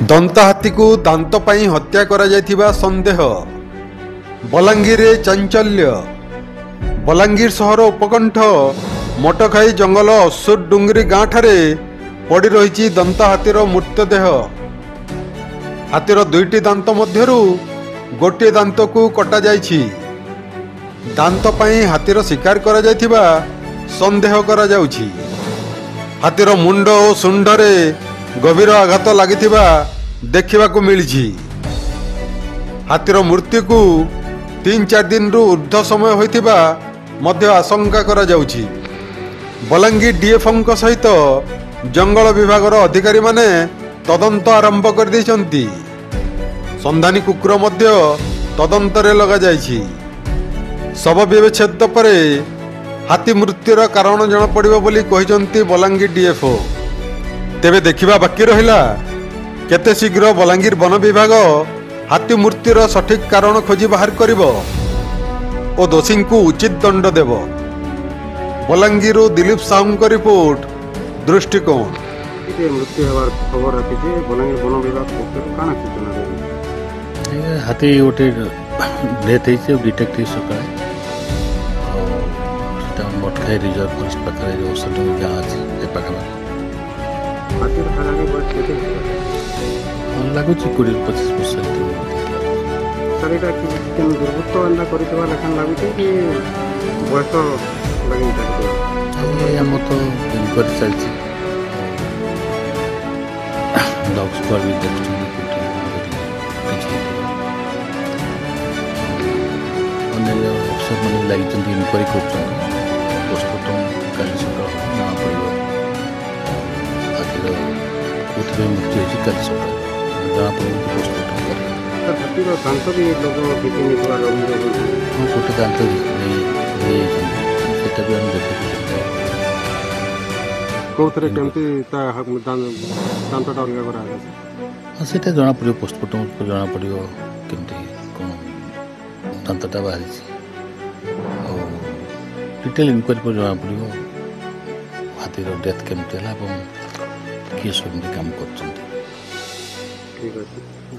दंता हाथी को दांत पाई हत्या करा जायथिबा संदेह। बलांगीर चांचल्य। बलांगीर सहर उपकंठ मोटखाई जंगल असुर डुंगरी गाँ ठारे पड़ी रही दंता हाथीर मृतदेह। हाथीर दुईटी दांत मध्यरु गोटे दांत को कटा जायछि। दांत पाई हाथीर शिकार करा जायथिबा संदेह करा जाउछि। हाथीर मुंड और सुंडरे गभीर आघात लागिथिबा देखिबाकू मिलिछि। हाथीर मृत्यु को 3-4 दिन रु ऊर्ध्व समय होइथिबा मध्य आशंका करा जाउछि। बलांगीर डीएफओ सहित जंगल विभागर अधिकारी माने तदंत आरंभ कर दैछन्ति। संधानी कुकुर मध्य तदंतरे लगा जाइछि। शव व्यवच्छेद परे हाथी मृत्युर कारण जଣା पड़िबो बोली कहिसन्ति बलांगीर डीएफओ। तेबे देखिबा बाकी रहिला केते शीघ्र बलांगीर वन विभाग हाथी मृत्युर सठिक कारण खोजी बाहर करिबो और दोषी को उचित दंड देव। बलांगीर दिलीप साहू का रिपोर्ट दृष्टिकोण। मृत्यु होवार खबर आसी बलांगीर वन विभाग पक्षर काना सूचना देबे। हाथी गोटे डेथ होइছে डिटेक्टिव सकाळ सेटा मोटखाई रिजर्व फॉरेस्ट पाखरे जो औषध गाँ अछि ए पाखा हाथी खाना के बस केते लगुच 20-25 वर्ष। सर एटा कि दुर्बृत्त अंदा करितबा लेखन लागुछि कि बयस लागि ताके हम तो इनक्वारी चलछि। डॉग स्क्वाड भी देखछन अन्य अफसर माने लागि इनक्वारी करछन। पोस्टमार्टम काली सकाळ ना पड़िबो। आखिर कोथरे मृत्यु होछि काली सकाळ जहाँ पड़िबो पोस्टमार्टम कर। हाथीर दांत भी लोग देखि नितवार अभियोग गोटे दांत सेटा भी हम देखु। कोथरे केमती ता दांतटा अलगा करा है सेटा जଣା पड़िबो। पोस्टमार्टम को जଣା पड़िबो केमती कोन दांतटा बाहरी और डिटेल इनक्वारी पर जଣା पड़िबो हाथीर डेथ केमती हला और किए सब काम करछन्ती। ठीक है।